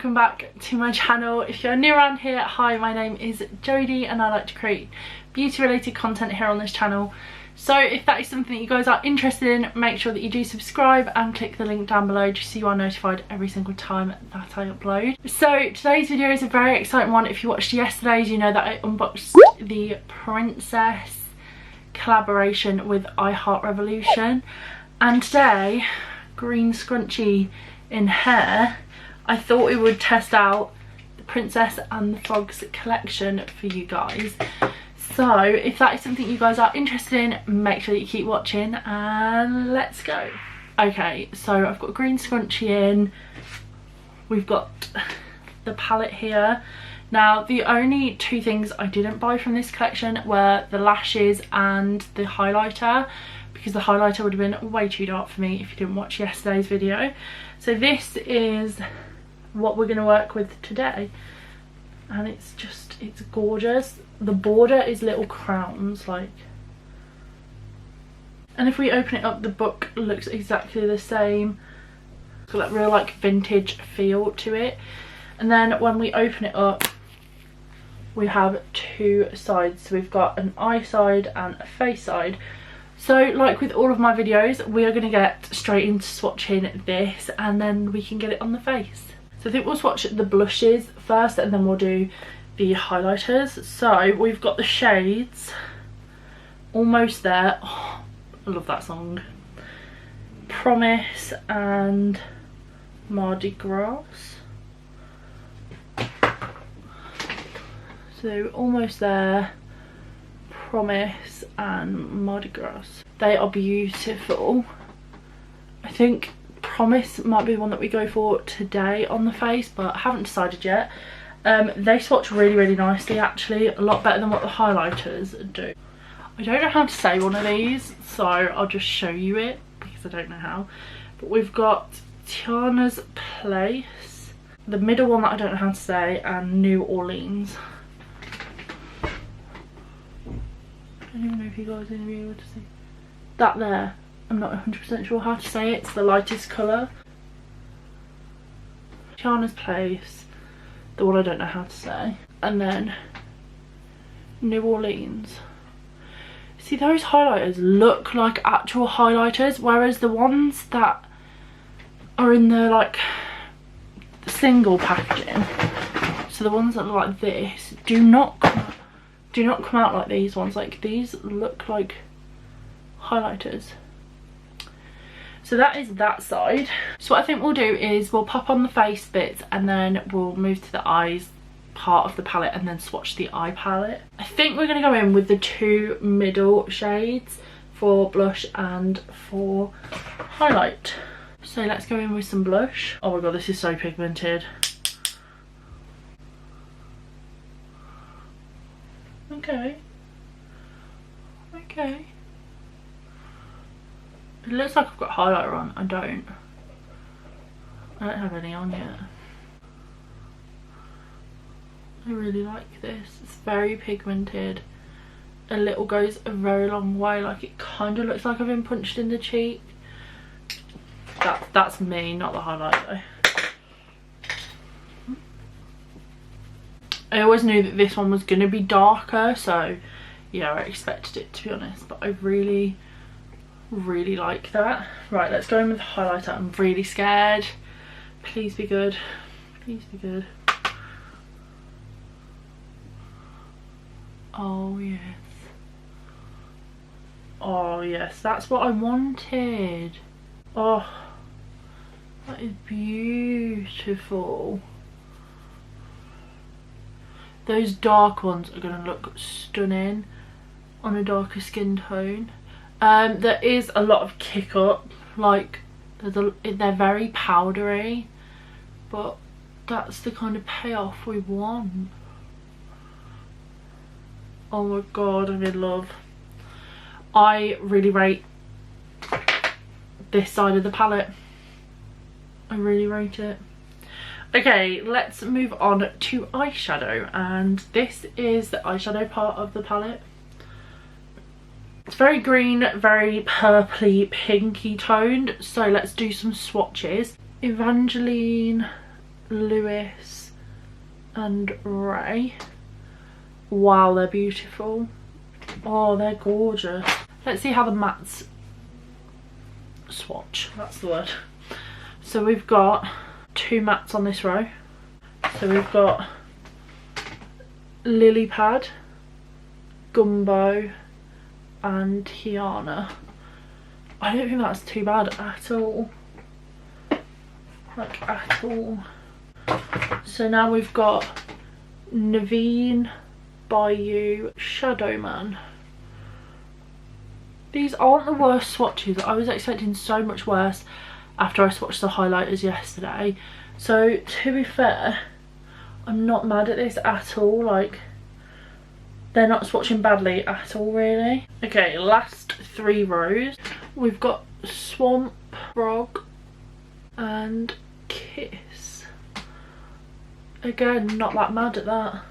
welcome back to my channel. If you're new around here, hi, my name is Jodie and I like to create beauty related content here on this channel. So if that is something that you guys are interested in, make sure that you do subscribe and click the link down below just so you are notified every single time that I upload. So today's video is a very exciting one. If you watched yesterday's, you know that I unboxed the Princess collaboration with I Heart Revolution, and today, green scrunchie in hair, I thought we would test out the Princess and the Frogs collection for you guys. So if that is something you guys are interested in, make sure that you keep watching and let's go. Okay, so I've got green scrunchie in. We've got the palette here. Now the only two things I didn't buy from this collection were the lashes and the highlighter, because the highlighter would have been way too dark for me if you didn't watch yesterday's video. So this is what we're going to work with today, and it's gorgeous. The border is little crowns, like, and if we open it up, the book looks exactly the same. It's got that real like vintage feel to it. And then when we open it up, we have two sides. So we've got an eye side and a face side. So like with all of my videos, we are going to get straight into swatching this and then we can get it on the face. So I think we'll swatch the blushes first and then we'll do the highlighters. So we've got the shades Almost There. Oh, I love that song. Promise and Mardi Gras. So Almost There, Promise and Mardi Gras. They are beautiful. I think Promise might be the one that we go for today on the face, but I haven't decided yet. They swatch really nicely actually, a lot better than what the highlighters do. I don't know how to say one of these, so I'll just show you it because I don't know how. But we've got Tiana'S Place, the middle one that I don't know how to say, and New Orleans. I don't even know if you guys are going to be able to see that there. I'm not 100% sure how to say it. It's the lightest colour. Tiana'S Place, the one I don't know how to say, and then New Orleans. See, those highlighters look like actual highlighters, whereas the ones that are in the like single packaging, so the ones that look like this, do not come out like these ones. Like, these look like highlighters. So that is that side. So what I think we'll do is we'll pop on the face bits and then we'll move to the eyes part of the palette and then swatch the eye palette. I think we're going to go in with the two middle shades for blush and for highlight. So let's go in with some blush. Oh my god, this is so pigmented. Okay. It looks like I've got highlighter on. I don't have any on yet. I really like this. It's very pigmented. A little goes a very long way. Like, it kind of looks like I've been punched in the cheek. That's me, not the highlight though. I always knew that this one was going to be darker, so yeah, I expected it, to be honest. But I really like that. Right, let's go in with the highlighter. I'm really scared. Please be good. Please be good. Oh yes. Oh yes, that's what I wanted. Oh, that is beautiful. Those dark ones are going to look stunning on a darker skin tone. There is a lot of kick up, like they're very powdery, but that's the kind of payoff we want. Oh my god, I'm in love. I really rate this side of the palette. I really rate it. Okay, let's move on to eyeshadow, and this is the eyeshadow part of the palette. It's very green, very purpley, pinky toned, so let's do some swatches. Evangeline Lewis and Ray. Wow, they're beautiful. Oh, they're gorgeous. Let's see how the mattes swatch, that's the word. So we've got 2 mattes on this row. So we've got Lily Pad, Gumbo and Tiana. I don't think that's too bad at all. Like at all. So now we've got Naveen Bayou Shadow Man. These aren't the worst swatches. I was expecting so much worse after I swatched the highlighters yesterday. So to be fair, I'm not mad at this at all. Like, they're not swatching badly at all, really. Okay, last 3 rows. We've got Swamp, Frog and Kiss. Again, not that mad at that.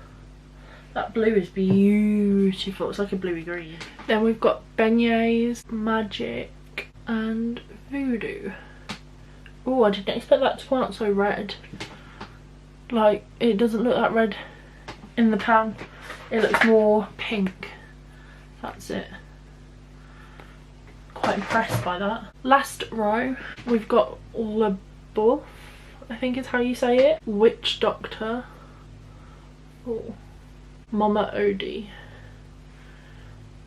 That blue is beautiful. It's like a bluey green. Then we've got Beignets, Magic and Voodoo. Oh, I didn't expect that to come out so red. Like, it doesn't look that red in the pan. It looks more pink. That's it. Quite impressed by that. Last row, we've got Le Buff, I think is how you say it. Witch Doctor. Oh. Mama Odie.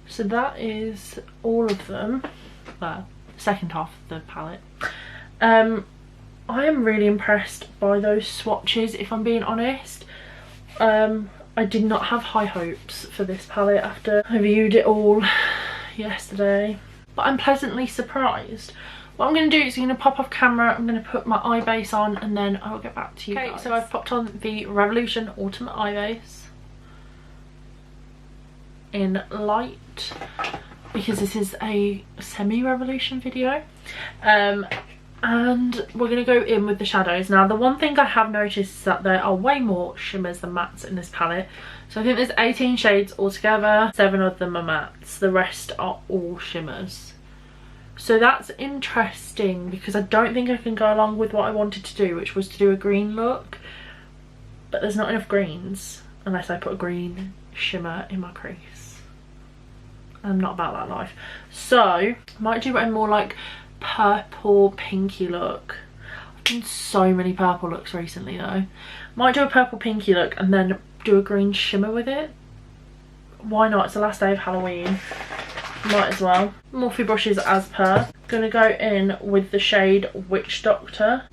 So that is all of them. Well, second half of the palette. I am really impressed by those swatches, if I'm being honest. I did not have high hopes for this palette after I viewed it all yesterday, but I'm pleasantly surprised. What I'm going to do is I'm going to pop off camera, I'm going to put my eye base on, and then I'll get back to you guys. So I've popped on the Revolution Ultimate Eye Base in light, because this is a semi-revolution video, and we're going to go in with the shadows. Now, the one thing I have noticed is that there are way more shimmers than mattes in this palette. So I think there's 18 shades altogether, 7 of them are mattes, the rest are all shimmers. So that's interesting, because I don't think I can go along with what I wanted to do, which was to do a green look, but there's not enough greens unless I put a green shimmer in my crease. I'm not about that life. So I might do a more like purple pinky look. I've done so many purple looks recently though. Might do a purple pinky look and then do a green shimmer with it. Why not? It's the last day of Halloween. Might as well. Morphe brushes as per. Gonna go in with the shade Witch Doctor.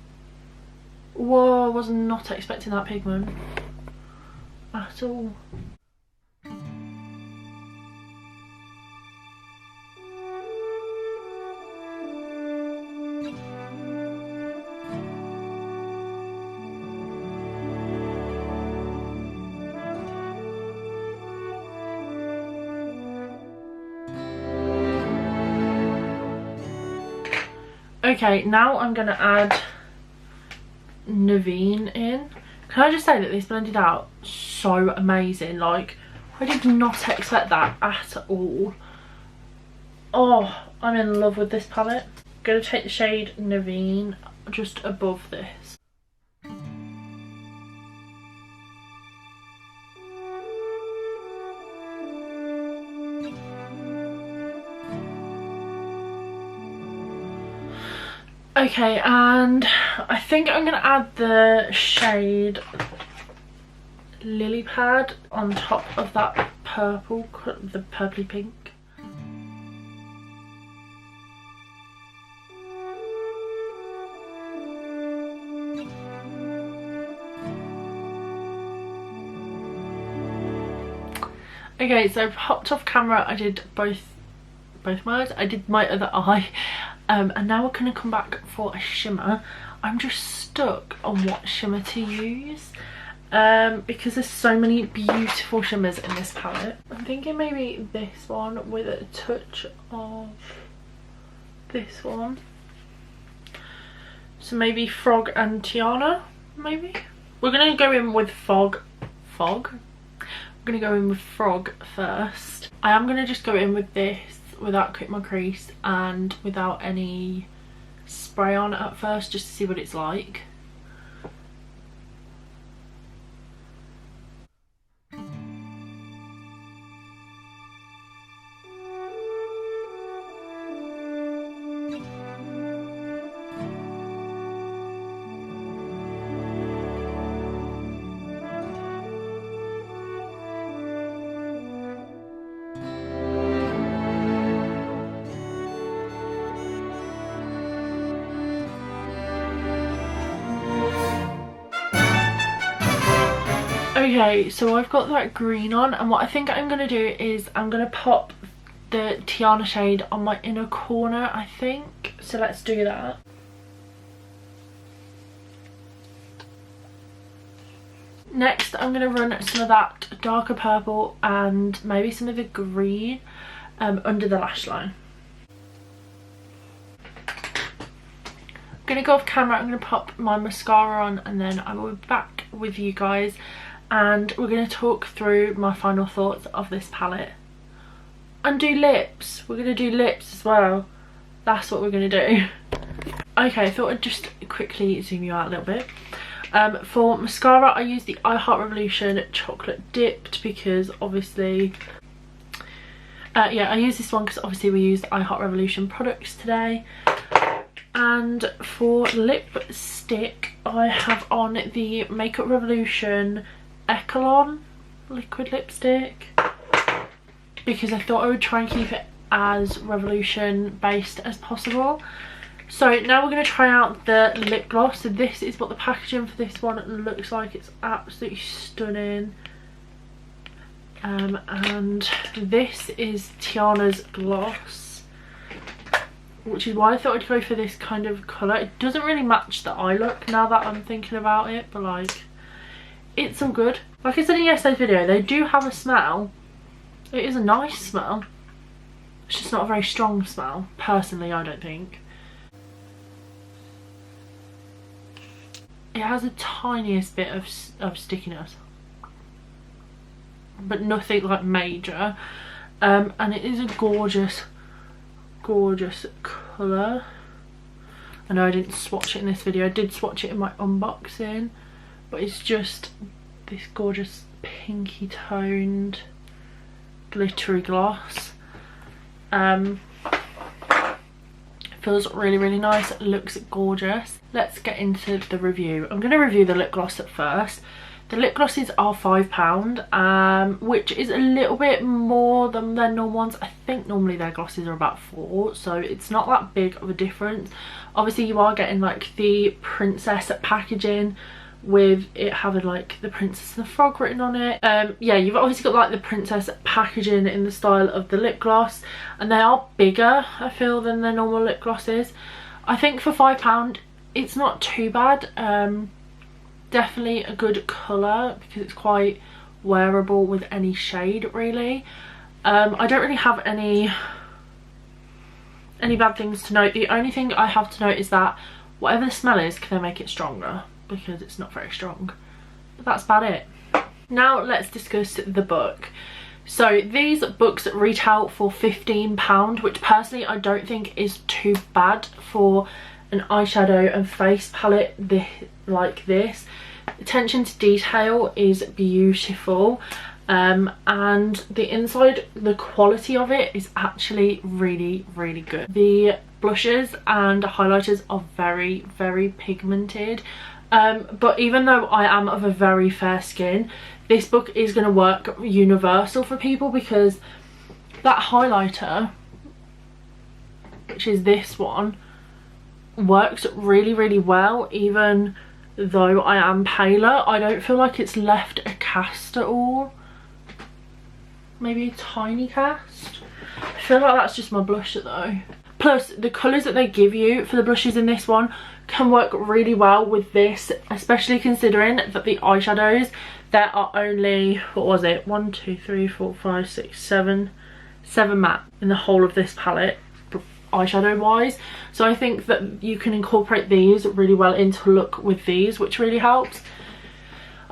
Whoa, I was not expecting that pigment at all. Okay, now I'm going to add Naveen in. Can I just say that this blended out so amazing? Like, I did not expect that at all. Oh, I'm in love with this palette. I'm going to take the shade Naveen just above this. Okay, and I think I'm going to add the shade Lily Pad on top of that purple, the purpley pink. Okay, so I've hopped off camera, I did both my eyes, I did my other eye, and now we're going to come back for a shimmer. I'm just stuck on what shimmer to use, because there's so many beautiful shimmers in this palette. I'm thinking maybe this one with a touch of this one. So maybe Frog and Tiana, maybe? We're going to go in with Fog. We're going to go in with Frog first. I am going to just go in with this without cutting my crease and without any spray on at first, just to see what it's like. Okay, so I've got that green on, and what I think I'm going to do is I'm going to pop the Tiana shade on my inner corner, I think. So let's do that. Next, I'm going to run some of that darker purple and maybe some of the green under the lash line. I'm going to go off camera, I'm going to pop my mascara on, and then I will be back with you guys and we're going to talk through my final thoughts of this palette. And do lips. We're going to do lips as well. That's what we're going to do. Okay, I thought I'd just quickly zoom you out a little bit. For mascara, I use the I Heart Revolution Chocolate Dipped because obviously, yeah, I use this one because obviously we used I Heart Revolution products today. And for lipstick, I have on the Makeup Revolution Echelon liquid lipstick because I thought I would try and keep it as Revolution based as possible. So now we're going to try out the lip gloss. So this is what the packaging for this one looks like. It's absolutely stunning. And this is Tiana's gloss, which is why I thought I'd go for this kind of colour. It doesn't really match the eye look now that I'm thinking about it, but like, it's all good. Like I said in yesterday's video, they do have a smell. It is a nice smell. It's just not a very strong smell, personally, I don't think. It has the tiniest bit of stickiness, but nothing like major. And it is a gorgeous colour. I know I didn't swatch it in this video. I did swatch it in my unboxing, but it's just this gorgeous pinky toned glittery gloss. Feels really nice. It looks gorgeous. Let's get into the review. I'm going to review the lip gloss at first. The lip glosses are £5, which is a little bit more than their normal ones. I think normally their glosses are about £4, so it's not that big of a difference. Obviously you are getting like the princess packaging with it having like the Princess and the Frog written on it. Yeah, you've obviously got like the princess packaging in the style of the lip gloss, and they are bigger, I feel, than their normal lip glosses. I think for £5 it's not too bad. Definitely a good colour because it's quite wearable with any shade really. I don't really have any bad things to note. The only thing I have to note is that whatever the smell is, can they make it stronger, because it's not very strong. But that's about it. Now let's discuss the book. So these books retail for £15, which personally I don't think is too bad for an eyeshadow and face palette like this. Attention to detail is beautiful, and the inside, the quality of it is actually really good. The blushes and highlighters are very pigmented, but even though I am of a very fair skin, this book is going to work universal for people, because that highlighter, which is this one, works really well. Even though I am paler, I don't feel like it's left a cast at all. Maybe a tiny cast. I feel like that's just my blush though. Plus the colours that they give you for the blushes in this one can work really well with this, especially considering that the eyeshadows, there are only, what was it, 1 2 3 4 5 6 7 matte in the whole of this palette eyeshadow wise. So I think that you can incorporate these really well into look with these, which really helps.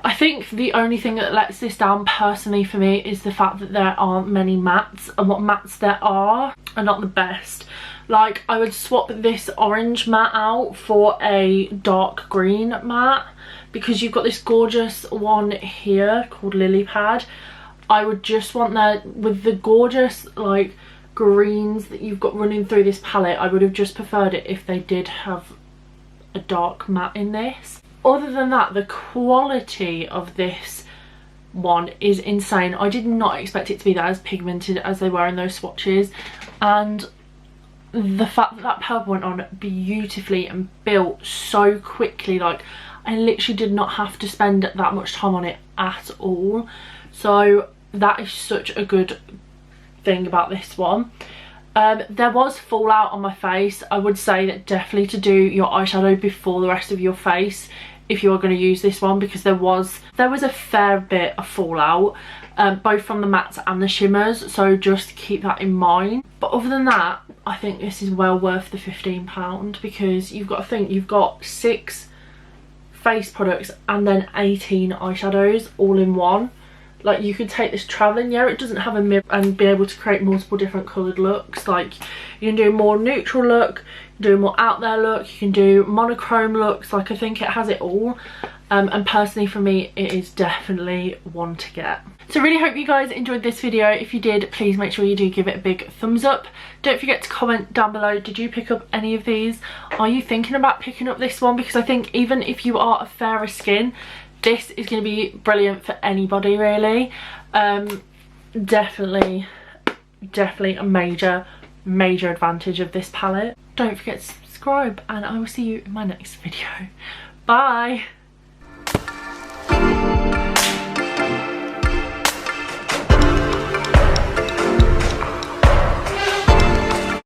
I think the only thing that lets this down personally for me is the fact that there aren't many mattes, and what mattes there are not the best. Like, I would swap this orange matte out for a dark green matte, because you've got this gorgeous one here called Lily Pad. I would just want that with the gorgeous like greens that you've got running through this palette. I would have just preferred it if they did have a dark matte in this. Other than that, the quality of this one is insane. I did not expect it to be that as pigmented as they were in those swatches, and the fact that that purple went on beautifully and built so quickly, like I I literally did not have to spend that much time on it at all. So that is such a good thing about this one. There was fallout on my face. I would say that definitely to do your eyeshadow before the rest of your face if you are going to use this one, because there was a fair bit of fallout, both from the mattes and the shimmers, so just keep that in mind. But other than that, I think this is well worth the £15, because you've got to think, you've got 6 face products and then 18 eyeshadows all in one. Like, you could take this travelling. Yeah, it doesn't have a mirror and be able to create multiple different coloured looks. Like, you can do a more neutral look, do a more out there look, you can do monochrome looks. Like, I think it has it all. And personally for me, it is definitely one to get. So really hope you guys enjoyed this video. If you did, please make sure you do give it a big thumbs up. Don't forget to comment down below, did you pick up any of these? Are you thinking about picking up this one? Because I think even if you are a fairer skin, this is going to be brilliant for anybody really. Definitely a major advantage of this palette. Don't forget to subscribe, and I will see you in my next video. Bye.